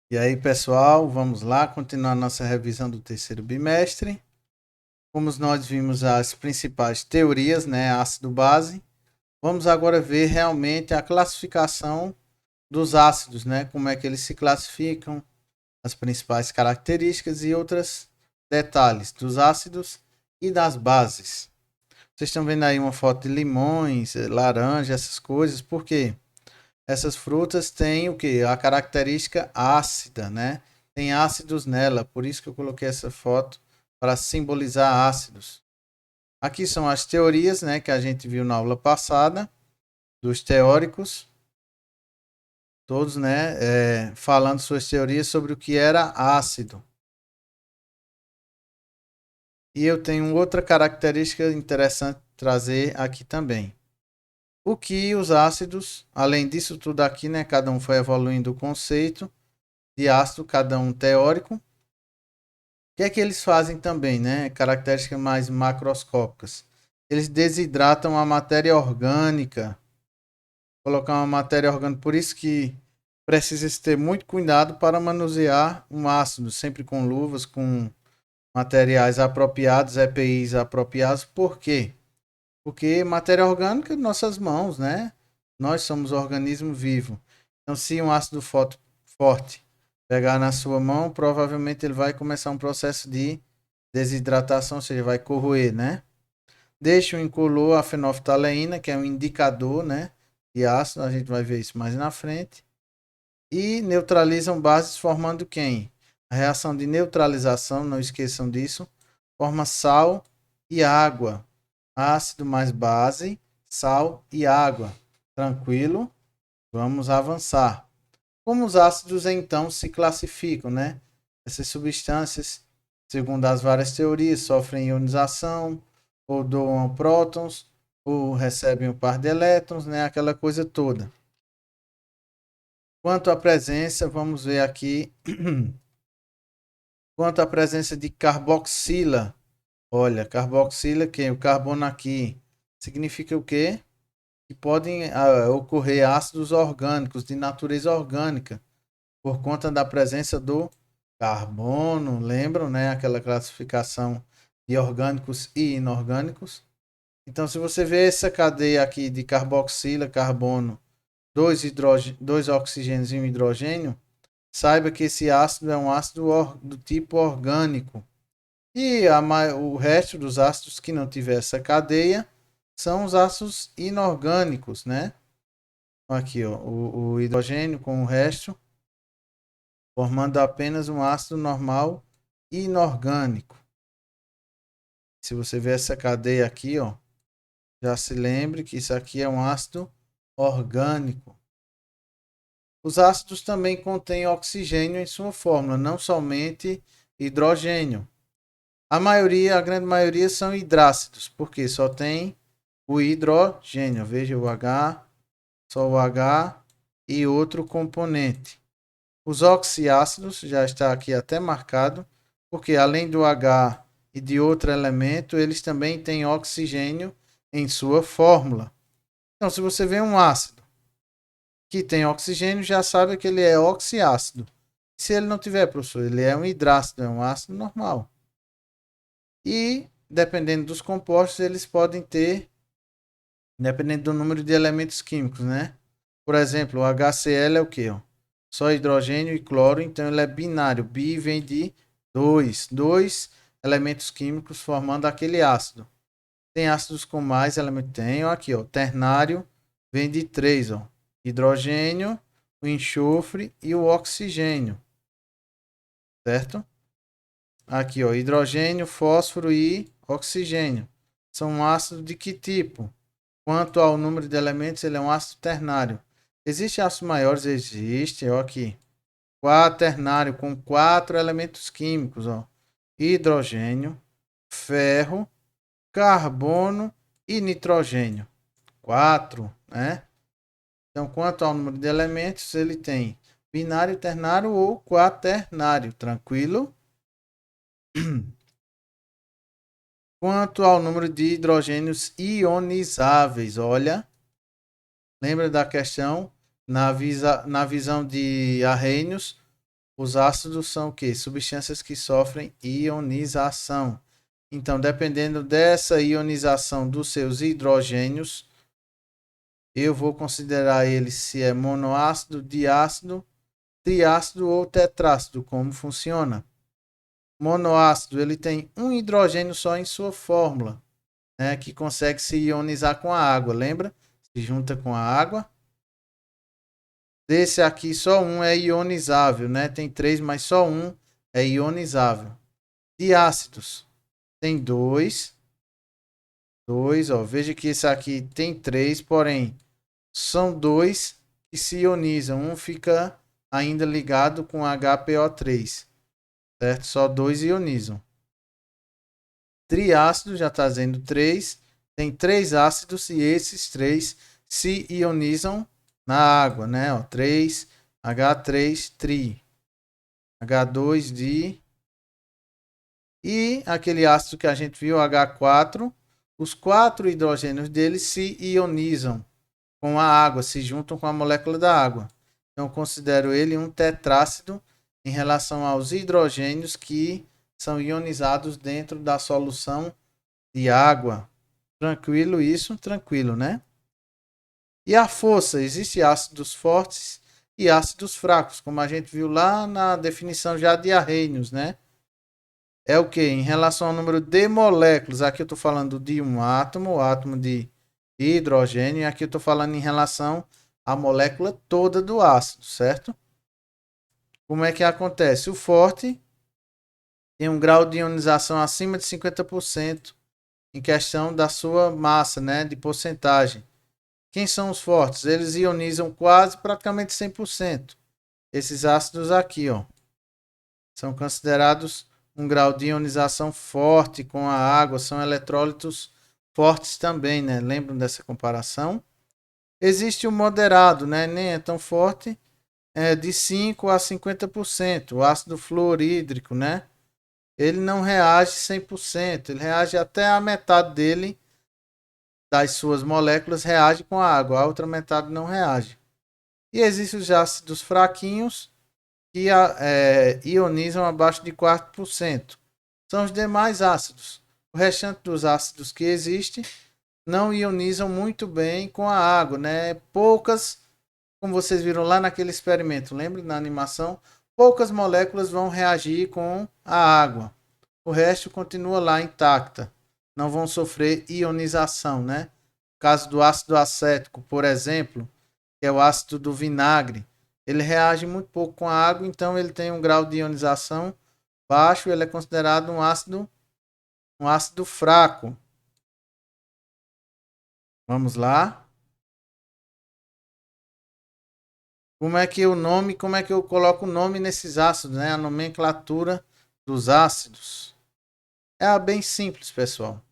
E aí, pessoal, vamos lá continuar nossa revisão do terceiro bimestre. Como nós vimos as principais teorias, né, ácido-base, vamos agora ver realmente a classificação dos ácidos, né, como é que eles se classificam, as principais características e outros detalhes dos ácidos e das bases. Vocês estão vendo aí uma foto de limões, laranja, essas coisas, por quê? Essas frutas têm o que? A característica ácida, né? Tem ácidos nela, por isso que eu coloquei essa foto para simbolizar ácidos. Aqui são as teorias, né, que a gente viu na aula passada, dos teóricos, todos, né, falando suas teorias sobre o que era ácido. E eu tenho outra característica interessante trazer aqui também. O que os ácidos, além disso tudo aqui, né, cada um foi evoluindo o conceito de ácido, cada um teórico. O que é que eles fazem também, né? Características mais macroscópicas. Eles desidratam a matéria orgânica, colocar uma matéria orgânica, por isso que precisa se ter muito cuidado para manusear um ácido, sempre com luvas, com materiais apropriados, EPIs apropriados. Por quê? Porque matéria orgânica é nossas mãos, né? Nós somos organismo vivo. Então, se um ácido forte pegar na sua mão, provavelmente ele vai começar um processo de desidratação, ou seja, vai corroer, né? Deixa o incolor a fenolftaleína, que é um indicador, né, de ácido, a gente vai ver isso mais na frente. E neutralizam bases formando quem? A reação de neutralização, não esqueçam disso, forma sal e água. Ácido mais base, sal e água. Tranquilo? Vamos avançar. Como os ácidos então se classificam, né? Essas substâncias, segundo as várias teorias, sofrem ionização, ou doam prótons, ou recebem um par de elétrons, né? Aquela coisa toda. Quanto à presença, vamos ver aqui. Quanto à presença de carboxila, olha, carboxila, que é o carbono aqui, significa o quê? Que podem ocorrer ácidos orgânicos de natureza orgânica por conta da presença do carbono. Lembram, né? Aquela classificação de orgânicos e inorgânicos. Então, se você vê essa cadeia aqui de carboxila, carbono, dois oxigênios e um hidrogênio, saiba que esse ácido é um ácido do tipo orgânico. E o resto dos ácidos que não tiver essa cadeia são os ácidos inorgânicos, né? Aqui, ó, o hidrogênio com o resto, formando apenas um ácido normal inorgânico. Se você ver essa cadeia aqui, ó, já se lembre que isso aqui é um ácido orgânico. Os ácidos também contêm oxigênio em sua fórmula, não somente hidrogênio. A maioria, a grande maioria são hidrácidos, porque só tem o hidrogênio. Veja o H, só o H e outro componente. Os oxiácidos já está aqui até marcado, porque além do H e de outro elemento, eles também têm oxigênio em sua fórmula. Então, se você vê um ácido que tem oxigênio, já sabe que ele é oxiácido. Se ele não tiver, professor, ele é um hidrácido, é um ácido normal. E, dependendo dos compostos, eles podem ter, dependendo do número de elementos químicos, né? Por exemplo, o HCl é o quê? Só hidrogênio e cloro, então ele é binário. Bi vem de dois elementos químicos formando aquele ácido. Tem ácidos com mais elementos? Tem, ó, aqui, ó, ternário vem de três, ó. Hidrogênio, o enxofre e o oxigênio, certo? Aqui, ó, hidrogênio, fósforo e oxigênio. São ácidos de que tipo? Quanto ao número de elementos, ele é um ácido ternário. Existem ácidos maiores? Existe, ó, aqui. Quaternário, com quatro elementos químicos, ó. Hidrogênio, ferro, carbono e nitrogênio. Quatro, né? Então, quanto ao número de elementos, ele tem binário, ternário ou quaternário, tranquilo? Quanto ao número de hidrogênios ionizáveis, olha, lembra da questão na visão de Arrhenius, Os ácidos são o quê? Substâncias que sofrem ionização. Então, dependendo dessa ionização dos seus hidrogênios, eu vou considerar ele se é monoácido, diácido, triácido ou tetrácido. Como funciona? Monoácido, ele tem um hidrogênio só em sua fórmula, né, que consegue se ionizar com a água, lembra? Se junta com a água. Desse aqui, só um é ionizável, né? Tem três, mas só um é ionizável. Diácidos, tem dois, ó. Veja que esse aqui tem três, porém são dois que se ionizam. Um fica ainda ligado com HPO3, certo? Só dois ionizam. Triácido já está dizendo três. Tem três ácidos e esses três se ionizam na água, né? Ó, 3, H3, tri. H2, di. E aquele ácido que a gente viu, H4, os quatro hidrogênios dele se ionizam com a água, se juntam com a molécula da água. Então, eu considero ele um tetrácido em relação aos hidrogênios que são ionizados dentro da solução de água. Tranquilo isso? Tranquilo, né? E a força? Existem ácidos fortes e ácidos fracos, como a gente viu lá na definição já de Arrhenius, né? É o que? Em relação ao número de moléculas. Aqui eu estou falando de um átomo, o átomo de hidrogênio, e aqui eu estou falando em relação à molécula toda do ácido, certo? Como é que acontece? O forte tem um grau de ionização acima de 50% em questão da sua massa, né, de porcentagem. Quem são os fortes? Eles ionizam quase praticamente 100%. Esses ácidos aqui, ó, são considerados um grau de ionização forte com a água, são eletrólitos fortes também, né? Lembram dessa comparação? Existe o moderado, né? Nem é tão forte, é de 5 a 50%. O ácido fluorídrico, né? Ele não reage 100%, ele reage até a metade dele, das suas moléculas, reage com a água, a outra metade não reage. E existem os ácidos fraquinhos, que ionizam abaixo de 4%. São os demais ácidos. O restante dos ácidos que existem não ionizam muito bem com a água, né? Poucas, como vocês viram lá naquele experimento, lembra na animação? Poucas moléculas vão reagir com a água. O resto continua lá intacta. Não vão sofrer ionização, né? No caso do ácido acético, por exemplo, que é o ácido do vinagre, ele reage muito pouco com a água, então ele tem um grau de ionização baixo, ele é considerado um ácido fraco. Vamos lá. Como é que eu coloco o nome nesses ácidos, né? A nomenclatura dos ácidos. É bem simples, pessoal.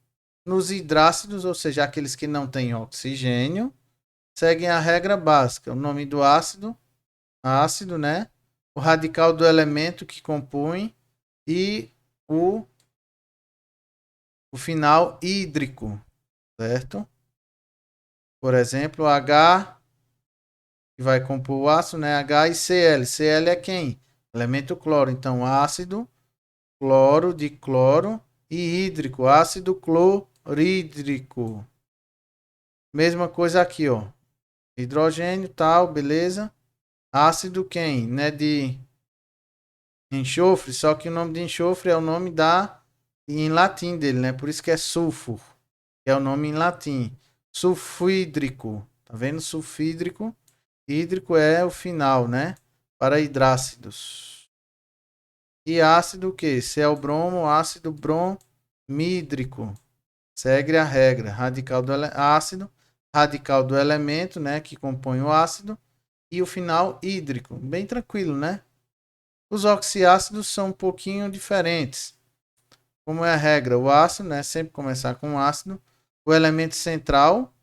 Nos hidrácidos, ou seja, aqueles que não têm oxigênio, seguem a regra básica. O nome do ácido, ácido, né? O radical do elemento que compõe e o, o final hídrico, certo? Por exemplo, H, que vai compor o ácido, né? H e Cl. Cl é quem? Elemento cloro. Então, ácido, cloro de cloro e hídrico, ácido clorídrico. Mesma coisa aqui, ó. Hidrogênio, tal, beleza? Ácido quem? Né? De enxofre, só que o nome de enxofre é o nome em latim dele, né? Por isso que é sulfur, que é o nome em latim. Sulfídrico, tá vendo? Sulfídrico. Hídrico é o final, né? Para hidrácidos. E ácido o que? Se é o bromo, ácido bromídrico. Segue a regra. Radical do ácido, radical do elemento, né? Que compõe o ácido. E o final hídrico. Bem tranquilo, né? Os oxiácidos são um pouquinho diferentes. Como é a regra? O ácido, né? Sempre começar com o ácido. O elemento central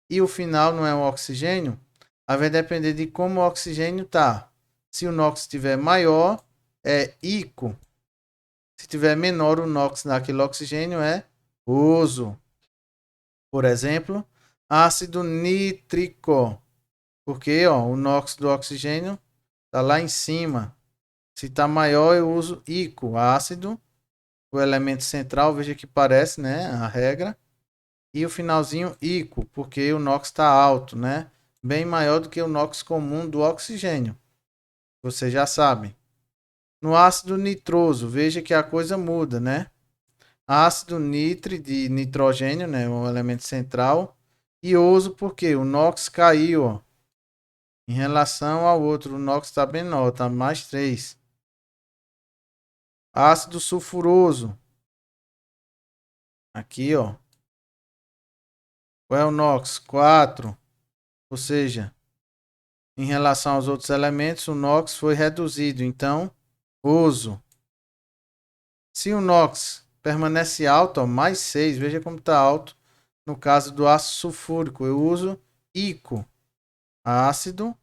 e o final não é o oxigênio. Vai depender de como o oxigênio tá. Se o NOx estiver maior, é ico. Se tiver menor, o NOx daquele oxigênio é oso. Por exemplo, ácido nítrico. Porque ó, o NOx do oxigênio está lá em cima. Se está maior, eu uso ICO, ácido. O elemento central, veja que parece, né? A regra. E o finalzinho ICO, porque o NOx está alto, né? Bem maior do que o NOx comum do oxigênio. Você já sabe. No ácido nitroso, veja que a coisa muda, né? Ácido nitre de nitrogênio, né? O elemento central. Ioso, porque o NOx caiu, ó. Em relação ao outro, o NOx está menor, está mais 3. Ácido sulfuroso. Aqui, ó. Qual é o NOx? 4. Ou seja, em relação aos outros elementos, o NOx foi reduzido. Então, uso. Se o NOx permanece alto, ó, mais 6. Veja como está alto. No caso do ácido sulfúrico, eu uso ICO. Ácido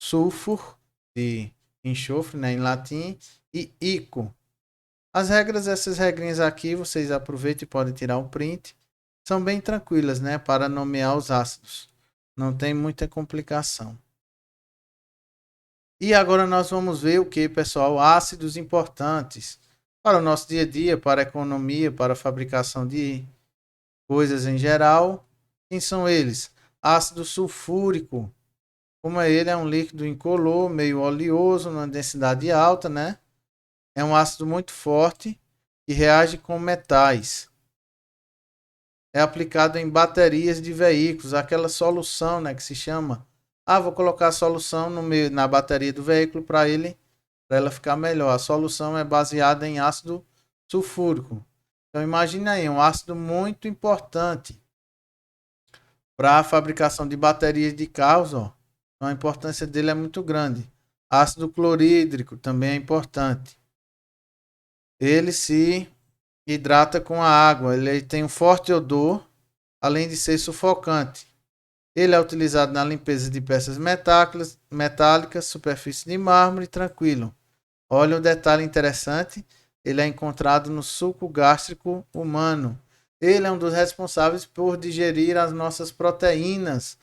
sulfur de enxofre, né, em latim, e ICO. As regras, essas regrinhas aqui, vocês aproveitam e podem tirar um print. São bem tranquilas, né, para nomear os ácidos. Não tem muita complicação. E agora nós vamos ver o que, pessoal? Ácidos importantes para o nosso dia a dia, para a economia, para a fabricação de coisas em geral. Quem são eles? Ácido sulfúrico. Como ele é um líquido incolor, meio oleoso, numa densidade alta, né? É um ácido muito forte e reage com metais. É aplicado em baterias de veículos, aquela solução, né, que se chama. Ah, vou colocar a solução no meio, na bateria do veículo para ela ficar melhor. A solução é baseada em ácido sulfúrico. Então imagine aí, um ácido muito importante para a fabricação de baterias de carros, ó. Então, a importância dele é muito grande. Ácido clorídrico também é importante. Ele se hidrata com a água, ele tem um forte odor, além de ser sufocante. Ele é utilizado na limpeza de peças metálicas, superfície de mármore tranquilo. Olha um detalhe interessante, ele é encontrado no suco gástrico humano. Ele é um dos responsáveis por digerir as nossas proteínas.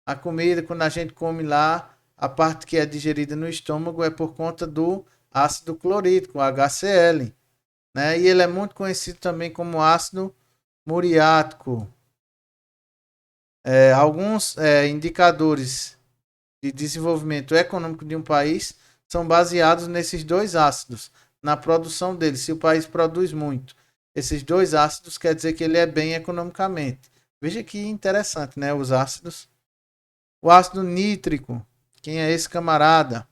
A comida, quando a gente come lá, a parte que é digerida no estômago é por conta do ácido clorídrico, HCl, né? E ele é muito conhecido também como ácido muriático. Alguns indicadores de desenvolvimento econômico de um país são baseados nesses dois ácidos, na produção deles. Se o país produz muito, esses dois ácidos quer dizer que ele é bem economicamente. Veja que interessante, né? Os ácidos. O ácido nítrico, quem é esse camarada?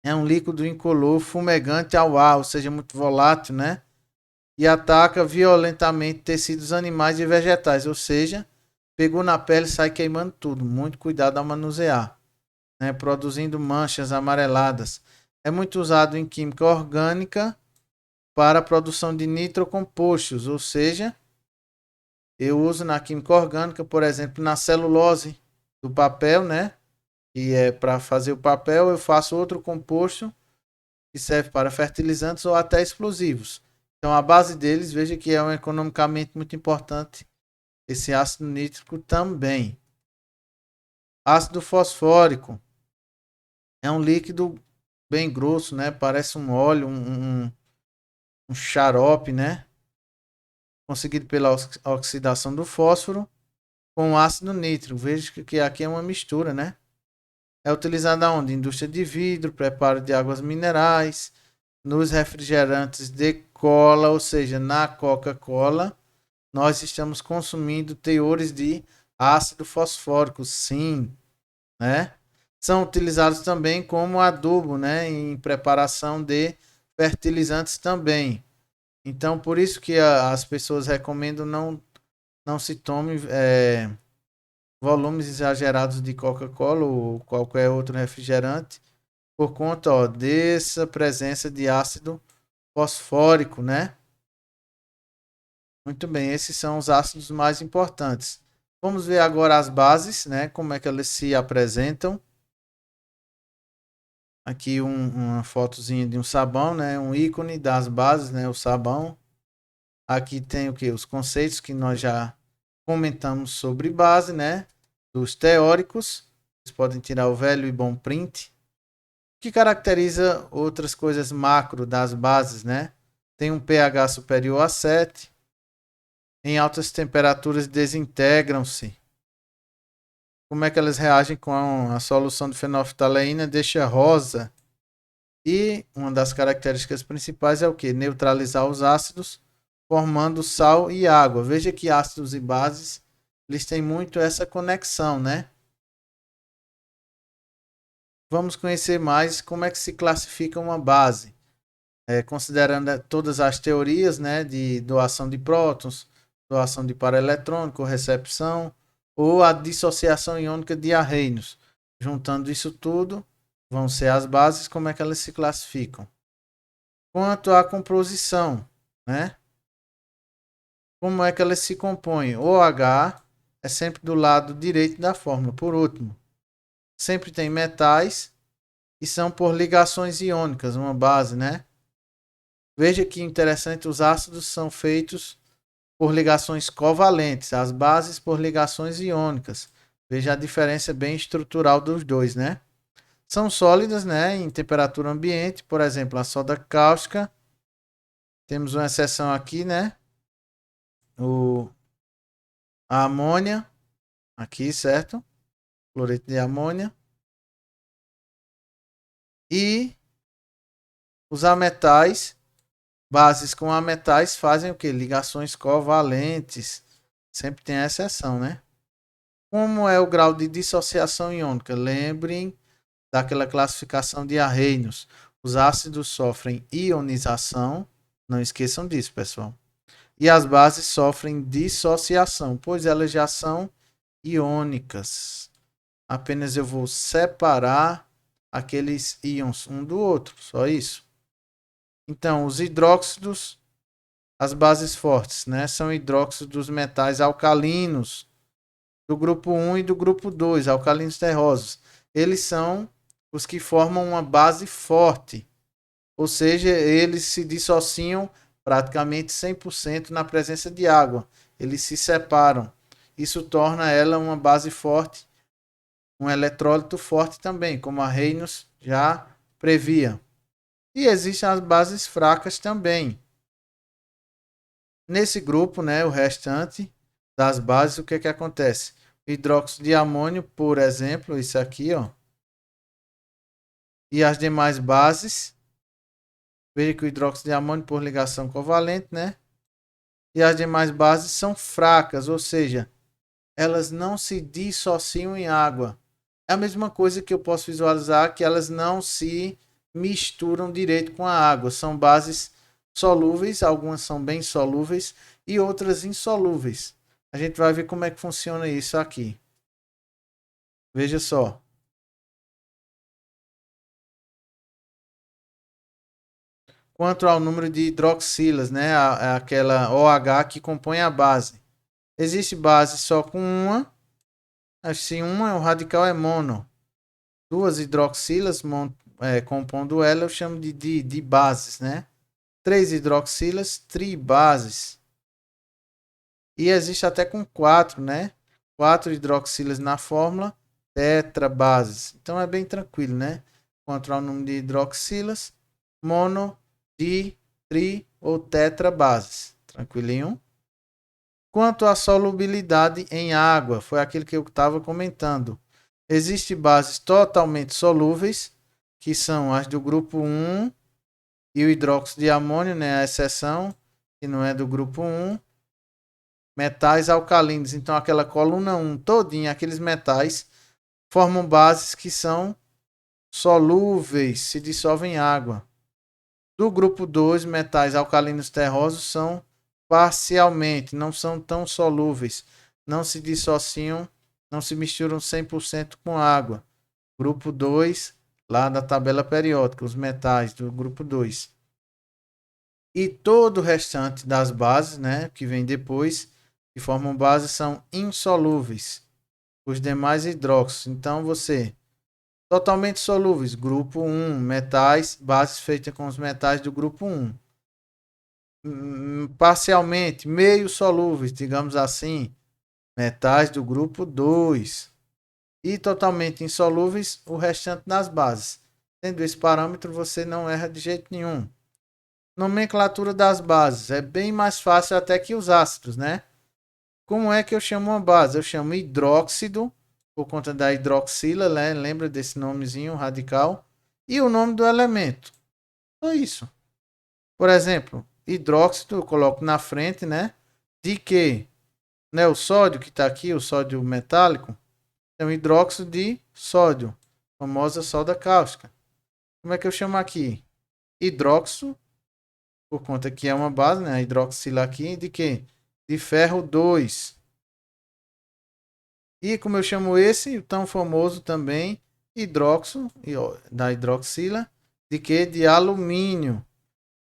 É um líquido incolor fumegante ao ar, ou seja, muito volátil, né? E ataca violentamente tecidos animais e vegetais, ou seja, pegou na pele e sai queimando tudo. Muito cuidado ao manusear, né? Produzindo manchas amareladas. É muito usado em química orgânica para a produção de nitrocompostos, ou seja, eu uso na química orgânica, por exemplo, na celulose do papel, né? E é para fazer o papel, eu faço outro composto que serve para fertilizantes ou até explosivos. Então a base deles, veja que é um economicamente muito importante esse ácido nítrico também. Ácido fosfórico é um líquido bem grosso, né? Parece um óleo, um xarope, né? Conseguido pela oxidação do fósforo com ácido nítrico. Veja que aqui é uma mistura, né? É utilizado onde? Indústria de vidro, preparo de águas minerais, nos refrigerantes de cola, ou seja, na Coca-Cola, nós estamos consumindo teores de ácido fosfórico, sim, né? São utilizados também como adubo, né, em preparação de fertilizantes também. Então, por isso que as pessoas recomendam não se tome volumes exagerados de Coca-Cola ou qualquer outro refrigerante por conta, ó, dessa presença de ácido fosfórico, né? Muito bem, esses são os ácidos mais importantes. Vamos ver agora as bases, né? Como é que elas se apresentam. Aqui uma fotozinha de um sabão, né? Um ícone das bases, né? O sabão. Aqui tem o que? Os conceitos que nós já comentamos sobre base, né? Dos teóricos. Vocês podem tirar o velho e bom print, que caracteriza outras coisas macro das bases, né? Tem um pH superior a 7. Em altas temperaturas desintegram-se. Como é que elas reagem com a solução de fenolftaleína? Deixa rosa. E uma das características principais é o que? Neutralizar os ácidos, formando sal e água. Veja que ácidos e bases, eles têm muito essa conexão, né? Vamos conhecer mais como é que se classifica uma base. Considerando todas as teorias, né, de doação de prótons, doação de par eletrônico, recepção, ou a dissociação iônica de arreinos. Juntando isso tudo, vão ser as bases, como é que elas se classificam. Quanto à composição, né? Como é que elas se compõem? O OH é sempre do lado direito da fórmula, por último. Sempre tem metais e são por ligações iônicas, uma base, né? Veja que interessante, os ácidos são feitos por ligações covalentes, as bases por ligações iônicas. Veja a diferença bem estrutural dos dois, né? São sólidas, né, em temperatura ambiente, por exemplo, a soda cáustica. Temos uma exceção aqui, né? A amônia, aqui, certo? Cloreto de amônia. E os ametais, bases com ametais fazem o que? Ligações covalentes. Sempre tem a exceção, né? Como é o grau de dissociação iônica? Lembrem daquela classificação de Arrhenius. Os ácidos sofrem ionização. Não esqueçam disso, pessoal. E as bases sofrem dissociação, pois elas já são iônicas. Apenas eu vou separar aqueles íons um do outro, só isso. Então, os hidróxidos, as bases fortes, né, são hidróxidos dos metais alcalinos, do grupo 1 e do grupo 2, alcalinos terrosos. Eles são os que formam uma base forte, ou seja, eles se dissociam praticamente 100% na presença de água. Eles se separam. Isso torna ela uma base forte, um eletrólito forte também, como a Arrhenius já previa. E existem as bases fracas também. Nesse grupo, né, o restante das bases, o que é que acontece? O hidróxido de amônio, por exemplo, isso aqui, ó, e as demais bases, veja que o hidróxido de amônio por ligação covalente, né? E as demais bases são fracas, ou seja, elas não se dissociam em água. É a mesma coisa que eu posso visualizar que elas não se misturam direito com a água. São bases solúveis, algumas são bem solúveis e outras insolúveis. A gente vai ver como é que funciona isso aqui. Veja só. Quanto ao número de hidroxilas, né, aquela OH que compõe a base. Existe base só com uma. Assim, o radical é mono. Duas hidroxilas compondo ela, eu chamo de bases, né? Três hidroxilas, tribases. E existe até com quatro, né? Quatro hidroxilas na fórmula, tetrabases. Então é bem tranquilo, né? Encontrar o número de hidroxilas, mono, di, tri ou tetrabases. Tranquilinho? Quanto à solubilidade em água, foi aquilo que eu estava comentando. Existem bases totalmente solúveis, que são as do grupo 1 e o hidróxido de amônio, né, a exceção, que não é do grupo 1. Metais alcalinos, então aquela coluna 1 todinha, aqueles metais formam bases que são solúveis, se dissolvem em água. Do grupo 2, metais alcalinos terrosos são parcialmente, não são tão solúveis, não se dissociam, não se misturam 100% com água. Grupo 2, lá da tabela periódica, os metais do grupo 2. E todo o restante das bases, né, que vem depois, que formam base, são insolúveis. Os demais hidróxidos. Então você totalmente solúveis, grupo 1, metais, bases feitas com os metais do grupo 1. Parcialmente, meio solúveis, digamos assim, metais do grupo 2. E totalmente insolúveis, o restante das bases. Tendo esse parâmetro, você não erra de jeito nenhum. Nomenclatura das bases. É bem mais fácil até que os ácidos, né? Como é que eu chamo uma base? Eu chamo hidróxido, por conta da hidroxila, né? Lembra desse nomezinho radical? E o nome do elemento. Só isso. Por exemplo, hidróxido eu coloco na frente, né? De que? Né? O sódio que está aqui, o sódio metálico, é um hidróxido de sódio, famosa soda cáustica. Como é que eu chamo aqui? Hidróxido, por conta que é uma base, né? A hidroxila aqui, de que? De ferro 2. E como eu chamo esse, o tão famoso também, hidróxido, da hidroxila, de que? De alumínio.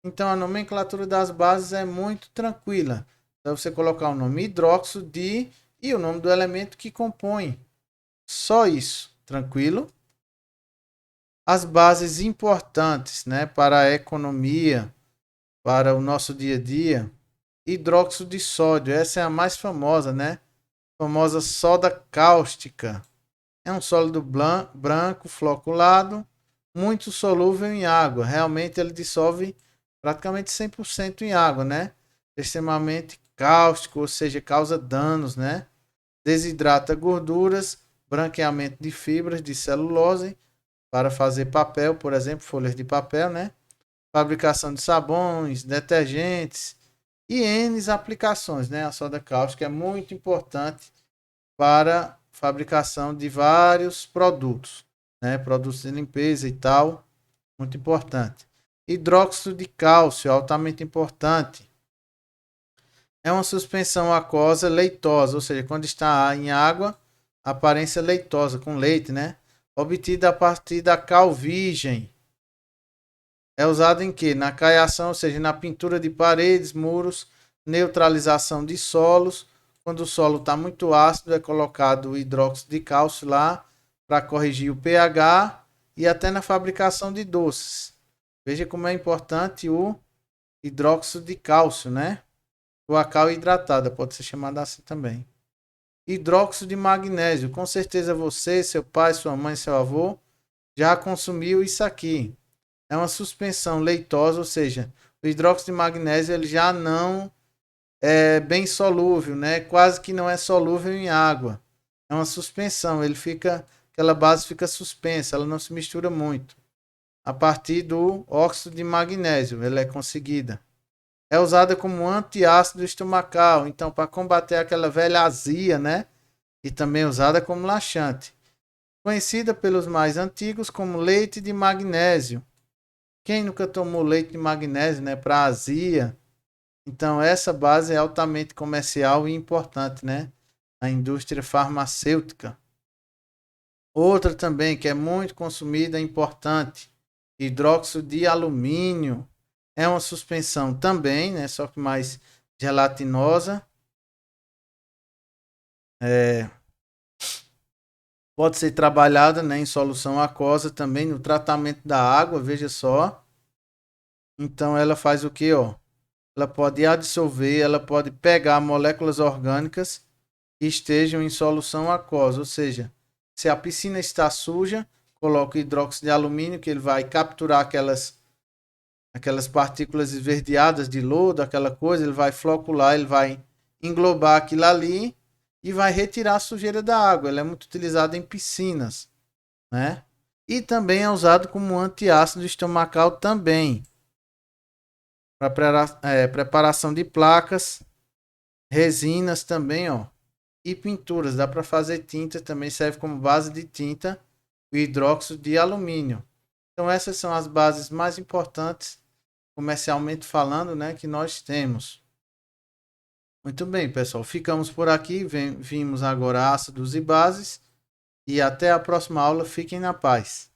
Então a nomenclatura das bases é muito tranquila. Então você colocar o nome hidróxido de e o nome do elemento que compõe. Só isso, tranquilo? As bases importantes, né, para a economia, para o nosso dia a dia, hidróxido de sódio, essa é a mais famosa, né? Famosa soda cáustica. É um sólido branco floculado, muito solúvel em água. Realmente ele dissolve praticamente 100% em água, né? Extremamente cáustico, ou seja, causa danos, né? Desidrata gorduras, branqueamento de fibras de celulose para fazer papel, por exemplo, folhas de papel, né? Fabricação de sabões, detergentes e N aplicações, né? A soda cáustica é muito importante para fabricação de vários produtos, né? Produtos de limpeza e tal, muito importante. Hidróxido de cálcio, altamente importante. É uma suspensão aquosa leitosa, ou seja, quando está em água, aparência leitosa, com leite, né? Obtida a partir da cal virgem. É usado em que? Na caiação, ou seja, na pintura de paredes, muros, neutralização de solos. Quando o solo está muito ácido, é colocado o hidróxido de cálcio lá para corrigir o pH e até na fabricação de doces. Veja como é importante o hidróxido de cálcio, né? Ou a cal hidratada, pode ser chamada assim também. Hidróxido de magnésio. Com certeza você, seu pai, sua mãe, seu avô já consumiu isso aqui. É uma suspensão leitosa, ou seja, o hidróxido de magnésio ele já não é bem solúvel, né? Quase que não é solúvel em água. É uma suspensão, ele fica, aquela base fica suspensa, ela não se mistura muito. A partir do óxido de magnésio, ela é conseguida. É usada como antiácido estomacal, então para combater aquela velha azia, né? E também usada como laxante. Conhecida pelos mais antigos como leite de magnésio. Quem nunca tomou leite de magnésio, né, para azia? Então essa base é altamente comercial e importante, né? A indústria farmacêutica. Outra também que é muito consumida, importante, hidróxido de alumínio. É uma suspensão também, né, só que mais gelatinosa. Pode ser trabalhada, né, em solução aquosa também no tratamento da água, veja só. Então ela faz o que, ó? Ela pode adsorver, ela pode pegar moléculas orgânicas que estejam em solução aquosa, ou seja, se a piscina está suja, coloca hidróxido de alumínio que ele vai capturar aquelas partículas esverdeadas de lodo, aquela coisa, ele vai flocular, ele vai englobar aquilo ali e vai retirar a sujeira da água. Ele é muito utilizado em piscinas, né? E também é usado como antiácido estomacal também, para preparação de placas, resinas também, ó, e pinturas. Dá para fazer tinta, também serve como base de tinta, o hidróxido de alumínio. Então essas são as bases mais importantes, comercialmente falando, né, que nós temos. Muito bem, pessoal, ficamos por aqui, vimos agora ácidos e bases, e até a próxima aula, fiquem na paz.